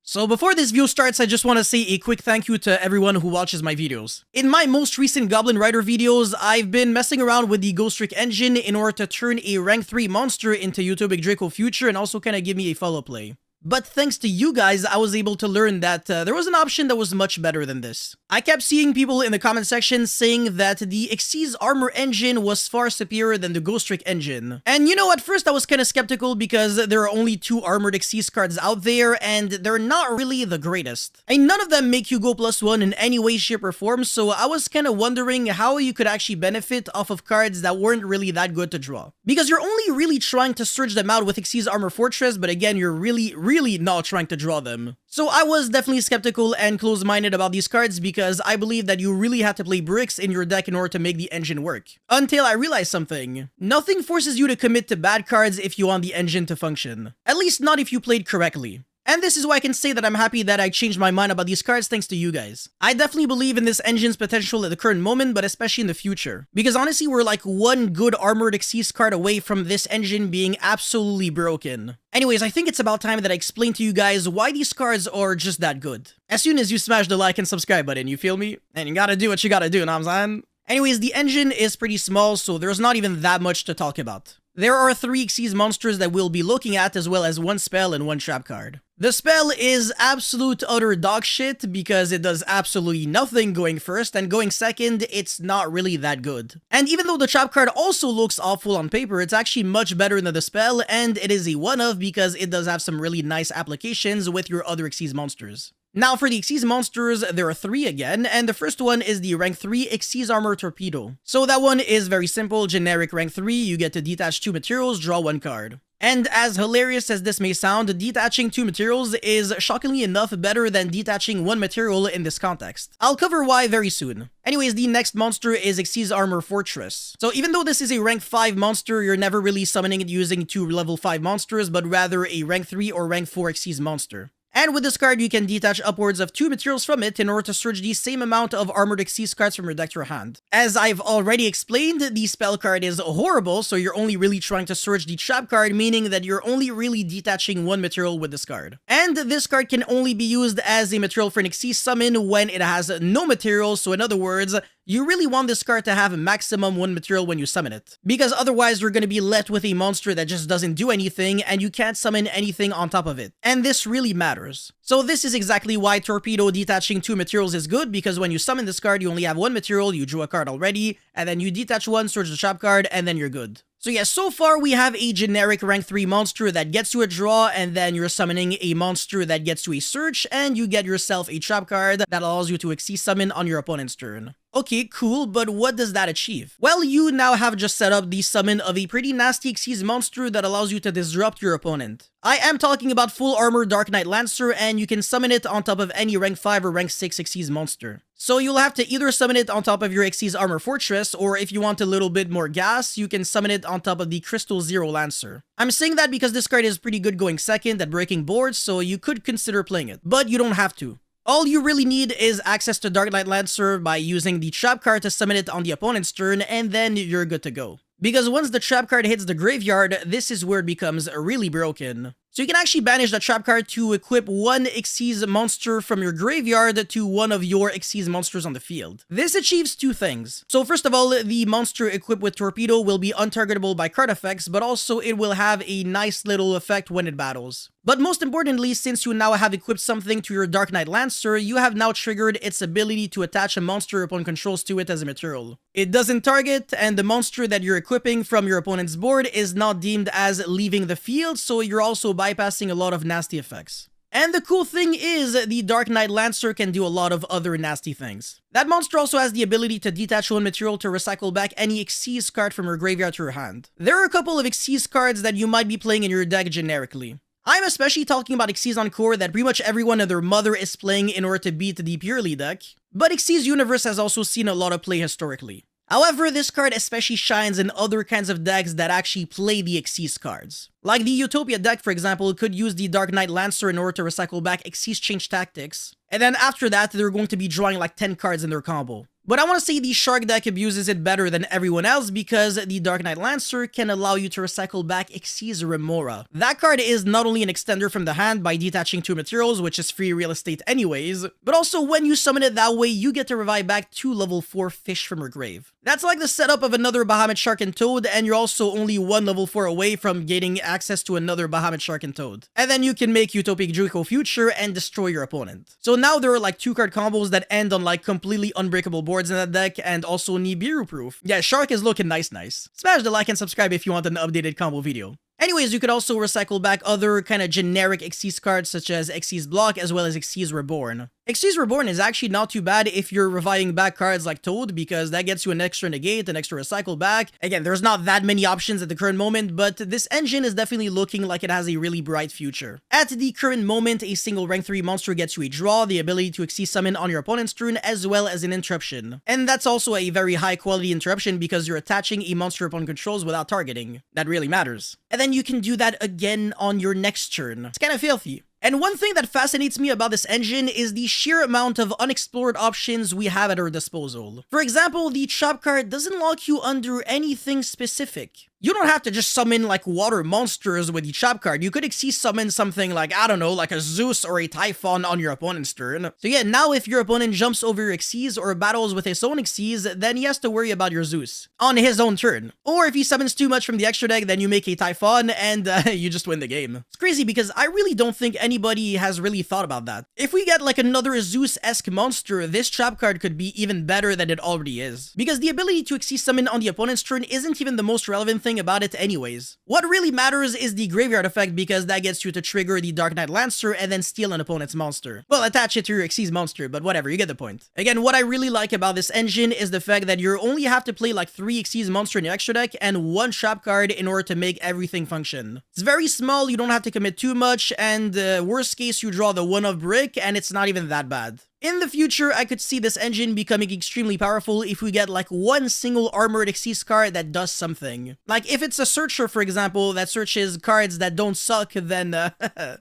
So before this video starts, I just want to say a quick thank you to everyone who watches my videos. In my most recent Goblin Rider videos, I've been messing around with the Ghost Trick engine in order to turn a rank 3 monster into Utopic Draco Future and also kind of give me a follow play. But thanks to you guys, I was able to learn that there was an option that was much better than this. I kept seeing people in the comment section saying that the Xyz armor engine was far superior than the Ghost Trick engine. And you know, at first I was kind of skeptical because there are only 2 armored Xyz cards out there and they're not really the greatest. And none of them make you go +1 in any way, shape, or form, so I was kind of wondering how you could actually benefit off of cards that weren't really that good to draw. Because you're only really trying to search them out with Xyz Armor Fortress, but again, you're really not trying to draw them. So I was definitely skeptical and closed-minded about these cards because I believe that you really had to play bricks in your deck in order to make the engine work. Until I realized something. Nothing forces you to commit to bad cards if you want the engine to function. At least not if you played correctly. And this is why I can say that I'm happy that I changed my mind about these cards thanks to you guys. I definitely believe in this engine's potential at the current moment, but especially in the future. Because honestly, we're like one good armored Xyz card away from this engine being absolutely broken. Anyways, I think it's about time that I explain to you guys why these cards are just that good. As soon as you smash the like and subscribe button, you feel me? And you gotta do what you gotta do, know what I'm saying? Anyways, the engine is pretty small, so there's not even that much to talk about. There are 3 Xyz monsters that we'll be looking at, as well as 1 spell and 1 trap card. The spell is absolute utter dog shit because it does absolutely nothing going first, and going second, it's not really that good. And even though the trap card also looks awful on paper, it's actually much better than the spell, and it is a one-of because it does have some really nice applications with your other Xyz monsters. Now for the Xyz monsters, there are 3 again, and the first one is the rank 3 Xyz Armor Torpedo. So that one is very simple, generic rank 3, you get to detach 2 materials, draw 1 card. And as hilarious as this may sound, detaching 2 materials is shockingly enough better than detaching 1 material in this context. I'll cover why very soon. Anyways, the next monster is Xyz Armor Fortress. So even though this is a rank 5 monster, you're never really summoning it using 2 level 5 monsters, but rather a rank 3 or rank 4 Xyz monster. And with this card, you can detach upwards of 2 materials from it in order to search the same amount of armored Xyz cards from your deck to your hand. As I've already explained, the spell card is horrible, so you're only really trying to search the trap card, meaning that you're only really detaching 1 material with this card. And this card can only be used as a material for an Xyz summon when it has no material, so in other words, you really want this card to have a maximum 1 material when you summon it. Because otherwise, you're going to be left with a monster that just doesn't do anything, and you can't summon anything on top of it. And this really matters. So this is exactly why Torpedo detaching 2 materials is good, because when you summon this card, you only have 1 material, you drew a card already, and then you detach 1, search the trap card, and then you're good. So yeah, so far we have a generic rank 3 monster that gets to a draw, and then you're summoning a monster that gets to a search, and you get yourself a trap card that allows you to Xyz summon on your opponent's turn. Okay, cool, but what does that achieve? Well, you now have just set up the summon of a pretty nasty Xyz monster that allows you to disrupt your opponent. I am talking about full armor Dark Knight Lancer, and you can summon it on top of any rank 5 or rank 6 Xyz monster. So you'll have to either summon it on top of your Xyz Armor Fortress, or if you want a little bit more gas, you can summon it on top of the Crystal Zero Lancer. I'm saying that because this card is pretty good going second at breaking boards, so you could consider playing it, but you don't have to. All you really need is access to Dark Knight Lancer by using the trap card to summon it on the opponent's turn, and then you're good to go. Because once the trap card hits the graveyard, this is where it becomes really broken. So you can actually banish the trap card to equip 1 Xyz monster from your graveyard to one of your Xyz monsters on the field. This achieves 2 things. So first of all, the monster equipped with Torpedo will be untargetable by card effects, but also it will have a nice little effect when it battles. But most importantly, since you now have equipped something to your Dark Knight Lancer, you have now triggered its ability to attach a monster your opponent controls to it as a material. It doesn't target, and the monster that you're equipping from your opponent's board is not deemed as leaving the field, so you're also bypassing a lot of nasty effects. And the cool thing is, the Dark Knight Lancer can do a lot of other nasty things. That monster also has the ability to detach 1 material to recycle back any Xyz card from your graveyard to your hand. There are a couple of Xyz cards that you might be playing in your deck generically. I'm especially talking about Xyz Encore that pretty much everyone and their mother is playing in order to beat the Purely deck, but Xyz Universe has also seen a lot of play historically. However, this card especially shines in other kinds of decks that actually play the Xyz cards. Like the Utopia deck, for example, could use the Dark Knight Lancer in order to recycle back Xyz Change Tactics, and then after that, they're going to be drawing like 10 cards in their combo. But I want to say the Shark deck abuses it better than everyone else because the Dark Knight Lancer can allow you to recycle back Xyz Remora. That card is not only an extender from the hand by detaching 2 materials, which is free real estate anyways, but also when you summon it that way, you get to revive back 2 level 4 fish from your grave. That's like the setup of another Bahamut Shark and Toad, and you're also only 1 level 4 away from gaining access to another Bahamut Shark and Toad. And then you can make Utopic Draco Future and destroy your opponent. So now there are like 2 card combos that end on like completely unbreakable boards in that deck, and also Nibiru proof. Yeah, Shark is looking nice. Smash the like and subscribe if you want an updated combo video. Anyways, you could also recycle back other kind of generic Xyz cards such as Xyz Block as well as Xyz Reborn. Xyz Reborn is actually not too bad if you're reviving back cards like Toad because that gets you an extra negate, an extra recycle back. Again, there's not that many options at the current moment, but this engine is definitely looking like it has a really bright future. At the current moment, a single rank 3 monster gets you a draw, the ability to Xyz summon on your opponent's turn, as well as an interruption. And that's also a very high quality interruption because you're attaching a monster your opponent controls without targeting. That really matters. And then you can do that again on your next turn. It's kind of filthy. And one thing that fascinates me about this engine is the sheer amount of unexplored options we have at our disposal. For example, the trap card doesn't lock you under anything specific. You don't have to just summon like water monsters with the trap card. You could Xyz summon something like, I don't know, like a Zeus or a Typhon on your opponent's turn. So yeah, now if your opponent jumps over your Xyz or battles with his own Xyz, then he has to worry about your Zeus on his own turn. Or if he summons too much from the extra deck, then you make a Typhon and you just win the game. It's crazy because I really don't think anybody has really thought about that. If we get like another Zeus-esque monster, this trap card could be even better than it already is. Because the ability to Xyz summon on the opponent's turn isn't even the most relevant thing about it anyways. What really matters is the graveyard effect because that gets you to trigger the Dark Knight Lancer and then steal an opponent's monster. Well, attach it to your Xyz monster, but whatever, you get the point. Again, what I really like about this engine is the fact that you only have to play like 3 Xyz monster in your extra deck and 1 trap card in order to make everything function. It's very small, you don't have to commit too much, and worst case you draw the 1-of brick and it's not even that bad. In the future, I could see this engine becoming extremely powerful if we get like 1 single armored Xyz card that does something. Like if it's a searcher, for example, that searches cards that don't suck, then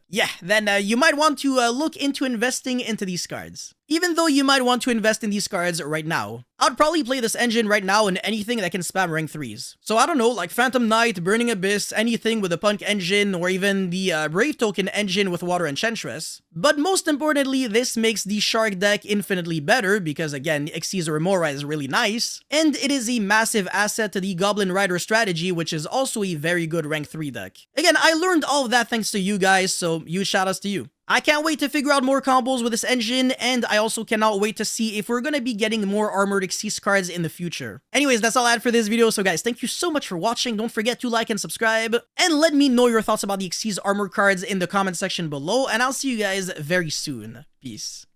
yeah, then you might want to look into investing into these cards. Even though you might want to invest in these cards right now. I'd probably play this engine right now in anything that can spam rank 3s. So I don't know, like Phantom Knight, Burning Abyss, anything with a Punk engine, or even the Brave Token engine with Water Enchantress. But most importantly, this makes the Shark deck infinitely better because again, Xyz Remora is really nice, and it is a massive asset to the Goblin Rider strategy, which is also a very good rank 3 deck. Again, I learned all of that thanks to you guys, so huge shoutouts to you. I can't wait to figure out more combos with this engine, and I also cannot wait to see if we're gonna be getting more armored Xyz cards in the future. Anyways, that's all I had for this video, so guys, thank you so much for watching. Don't forget to like and subscribe, and let me know your thoughts about the Xyz armor cards in the comment section below, and I'll see you guys very soon. Peace.